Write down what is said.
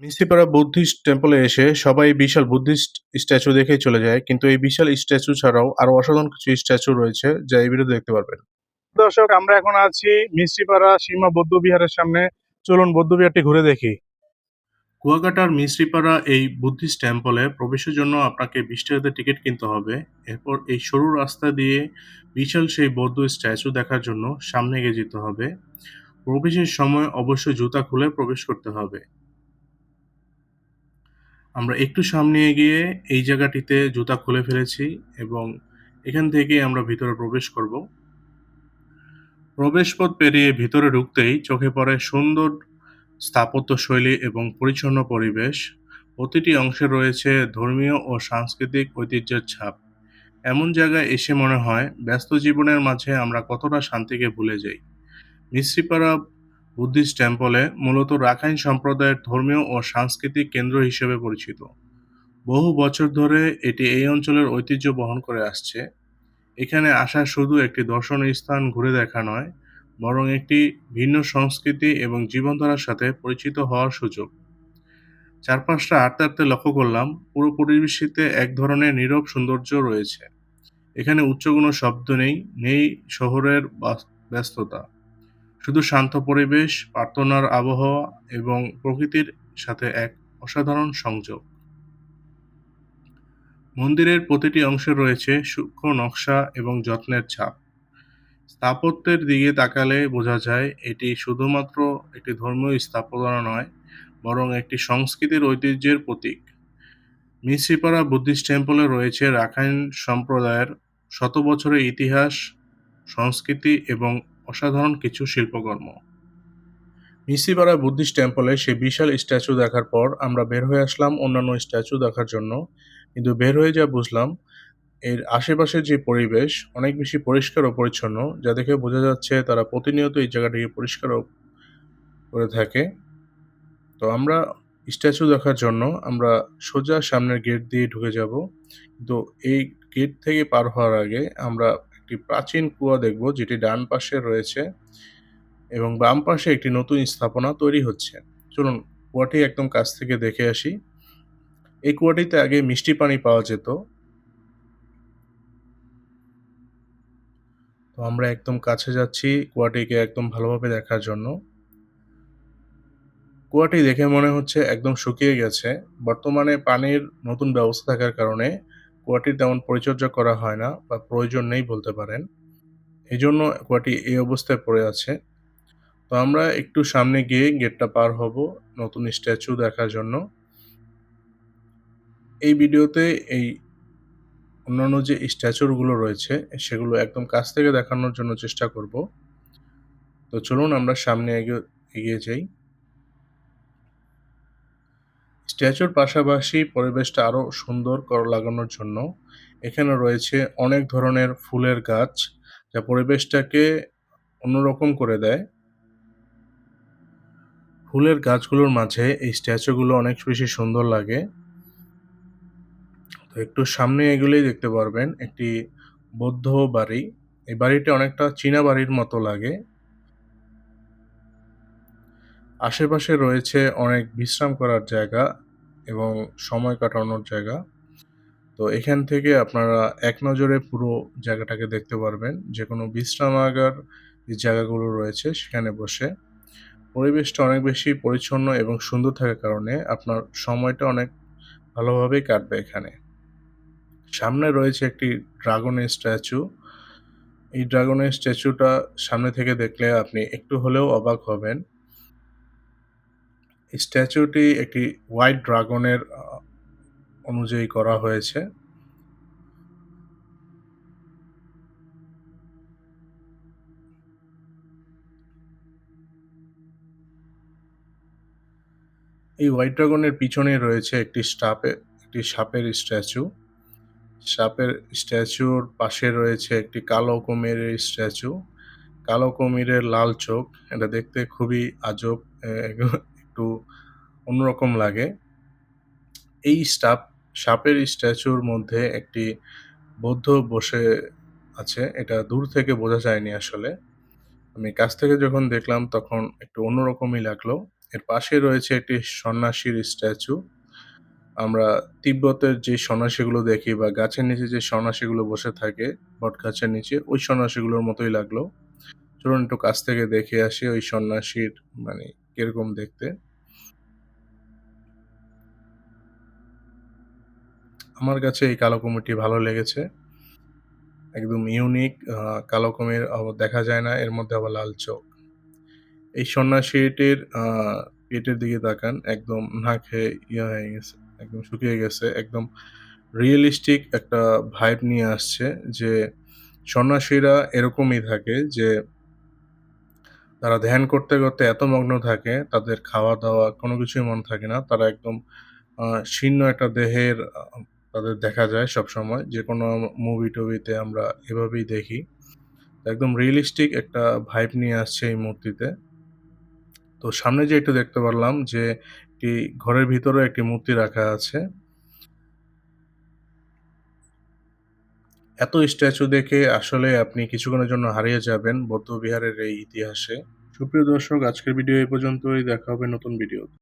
Mistripara Buddhist টেম্পলে এসে সবাই বিশাল Buddhist statue দেখেই চলে যায়। কিন্তু এই বিশাল স্ট্যাচু ছাড়াও আরো অসাধারণ কিছু স্ট্যাচু রয়েছে যা এই ভিডিওতে দেখতে পারবেন। দর্শক, আমরা এখন আছি মিস্ত্রিপাড়া সীমা বৌদ্ধবিহারের সামনে। চলুন বৌদ্ধবিহারটি ঘুরে দেখি। কুয়াকাটার মিস্ত্রিপাড়া এই বুদ্ধিস্ট টেম্পলে প্রবেশের জন্য আপনাকে 20 টাকাতে টিকিট কিনতে হবে। এরপর এই সরু রাস্তা দিয়ে বিশাল সেই বৌদ্ধ স্ট্যাচু দেখার জন্য সামনে এগিয়ে যেতে হবে। প্রবেশের সময় অবশ্যই জুতা খুলে প্রবেশ করতে হবে। আমরা একটু সামনে এগিয়ে এই জায়গাটিতে জুতা খুলে ফেলেছি এবং এখান থেকে আমরা ভিতরে প্রবেশ করব। প্রবেশপথ পেরিয়ে ভিতরে ঢুকতেই চোখে পড়ে সুন্দর স্থাপত্যশৈলী এবং পরিচ্ছন্ন পরিবেশ। প্রতিটি অংশে রয়েছে ধর্মীয় ও সাংস্কৃতিক ঐতিহ্যের ছাপ। এমন জায়গায় এসে মনে হয় ব্যস্ত জীবনের মাঝে আমরা কতটা শান্তিকে ভুলে যাই। মিস্ত্রিপাড়া বুদ্ধিস্ট টেম্পলে মূলত রাখাইন সম্প্রদায়ের ধর্মীয় ও সাংস্কৃতিক কেন্দ্র হিসেবে পরিচিত। বহু বছর ধরে এটি এই অঞ্চলের ঐতিহ্য বহন করে আসছে। এখানে আসা শুধু একটি দর্শনীয় স্থান ঘুরে দেখা নয়, বরং একটি ভিন্ন সংস্কৃতি এবং জীবনধারার সাথে পরিচিত হওয়ার সুযোগ। চারপাশটা হাঁটতে হাঁটতে লক্ষ্য করলাম, পুরো পরিবেশটিতে এক ধরনের নীরব সৌন্দর্য রয়েছে। এখানে উচ্চ কোনো শব্দ নেই, নেই শহরের ব্যস্ততা। শুধু শান্ত পরিবেশ, প্রার্থনার আবহাওয়া এবং প্রকৃতির সাথে এক অসাধারণ সংযোগ। মন্দিরের প্রতিটি অংশে রয়েছে সূক্ষ্ম নকশা এবং যত্নের ছাপ। স্থাপত্যের দিকে তাকালে বোঝা যায় এটি শুধুমাত্র একটি ধর্মীয় স্থাপনা নয়, বরং একটি সংস্কৃতির ঐতিহ্যের প্রতীক। মিস্ত্রিপাড়া বুদ্ধিস্ট টেম্পলে রয়েছে রাখাইন সম্প্রদায়ের শত বছরের ইতিহাস, সংস্কৃতি এবং অসাধারণ কিছু শিল্পকর্ম। মিস্ত্রিপাড়া বুদ্ধিস্ট টেম্পলে সেই বিশাল স্ট্যাচু দেখার পর আমরা বের হয়ে আসলাম অন্যান্য স্ট্যাচু দেখার জন্য। কিন্তু বের হয়ে যা বুঝলাম, এর আশেপাশের যে পরিবেশ অনেক বেশি পরিষ্কার ও পরিচ্ছন্ন, যা দেখে বোঝা যাচ্ছে তারা প্রতিনিয়ত এই জায়গাটিকে পরিষ্কার করে থাকে। তো আমরা স্ট্যাচু দেখার জন্য আমরা সোজা সামনের গেট দিয়ে ঢুকে যাব। তো এই গেট থেকে পার হওয়ার আগে আমরা একটি প্রাচীন কুয়া দেখব, যেটি ডান পাশে রয়েছে এবং বাম পাশে একটি নতুন স্থাপনা তৈরি হচ্ছে। চলুন কুয়াটি একদম কাছ থেকে দেখে আসি। এই কুয়াটিতে আগে মিষ্টি পানি পাওয়া যেত। তো আমরা একদম কাছে যাচ্ছি কুয়াটিকে একদম ভালোভাবে দেখার জন্য। কুয়াটি দেখে মনে হচ্ছে একদম শুকিয়ে গেছে। বর্তমানে পানির নতুন ব্যবস্থা থাকার কারণে কুয়াটির তেমন পরিচর্যা করা হয় না বা প্রয়োজন নেই বলতে পারেন। এজন্য কুয়াটি এই অবস্থায় পড়ে আছে। তো আমরা একটু সামনে গিয়ে গেটটা পার হব নতুন স্ট্যাচু দেখার জন্য। এই ভিডিওতে এই অন্যান্য যে স্ট্যাচুর গুলো রয়েছে সেগুলো একদম কাছ থেকে দেখানোর জন্য চেষ্টা করব। তো চলুন আমরা সামনে এগিয়ে যাই। স্ট্যাচুর পাশাপাশি পরিবেশটা আরো সুন্দর লাগানোর জন্য এখানে রয়েছে অনেক ধরনের ফুলের গাছ, যা পরিবেশটাকে অন্যরকম করে দেয়। ফুলের গাছগুলোর মাঝে এই স্ট্যাচুগুলো অনেক বেশি সুন্দর লাগে। তো একটু সামনে এগুলেই দেখতে পারবেন একটি বৌদ্ধ বাড়ি। এই বাড়িটা অনেকটা চীনা বাড়ির মতো লাগে। আশেপাশে রয়েছে অনেক বিশ্রাম করার জায়গা এবং সময় কাটানোর জায়গা। তো এখান থেকে আপনারা এক নজরে পুরো জায়গাটাকে দেখতে পারবেন। যেকোনো বিশ্রামাগার যে জায়গাগুলো রয়েছে সেখানে বসে। পরিবেশটা অনেক বেশি পরিচ্ছন্ন এবং সুন্দর থাকার কারণে আপনার সময়টা অনেক ভালোভাবেই কাটবে এখানে। সামনে রয়েছে একটি ড্রাগনের স্ট্যাচু। এই ড্রাগনের স্ট্যাচুটা সামনে থেকে দেখলে আপনি একটু হলেও অবাক হবেন। এই স্ট্যাচুটি একটি হোয়াইট ড্রাগনের অনুযায়ী করা হয়েছে। এই হোয়াইট ড্রাগনের পিছনেই রয়েছে একটি সাপের স্ট্যাচু। সাপের স্ট্যাচুর পাশে রয়েছে একটি কালো কুমিরের স্ট্যাচু। কালো কুমিরের লাল চোখ। এটা দেখতে খুবই আজব, একটু অন্যরকম লাগে। এই সাপের স্ট্যাচুর মধ্যে একটি বৌদ্ধ বসে আছে। এটা দূর থেকে বোঝা যায়নি আসলে। আমি কাছ থেকে যখন দেখলাম তখন একটু অন্যরকমই লাগলো এর পাশে রয়েছে একটি সন্ন্যাসীর স্ট্যাচু। আমরা তিব্বতের যে সন্ন্যাসীগুলো দেখি বা গাছের নিচে যে সন্ন্যাসীগুলো বসে থাকে বটগাছের নিচে, ওই সন্ন্যাসীগুলোর মতোই লাগলো। চলুন একটু কাছ থেকে দেখে আসি ওই সন্ন্যাসীর মানে কিরকম দেখতে। আমার কাছে এই কালো কুমিরটি ভালো লেগেছে। একদম ইউনিক কালো কুমির দেখা যায় না, এর মধ্যে আবার লাল চোখ। এই সন্ন্যাসীটির পেটের দিকে তাকান, একদম না খেয়ে ইয়ে হয়ে গেছে, একদম শুকিয়ে গেছে। একদম রিয়ালিস্টিক একটা ভাইব নিয়ে আসছে যে সন্ন্যাসীরা এরকমই থাকে যে তারা ধ্যান করতে, করতে এত মগ্ন থাকে তাদের খাওয়া-দাওয়া কোনো কিছুই মনে থাকে না। তারা একদম শীর্ণ একটা দেহের তাদের দেখা যায় সবসময়। যেকোনো মুভি-টুভিতে আমরা এভাবেই দেখি। একদম রিয়ালিস্টিক একটা ভাইব নিয়ে আসছে এই মূর্তিতে। তো সামনে যেয়ে একটু দেখতে পারলাম যে একটি ঘরের ভিতরেও একটি মূর্তি রাখা আছে। এত স্ট্যাচু দেখে আসলে আপনি কিছুক্ষণের জন্য হারিয়ে যাবেন বৌদ্ধবিহারের এই ইতিহাসে। সুপ্রিয় দর্শক, আজকের ভিডিও এই পর্যন্তই। দেখা হবে নতুন ভিডিওতে।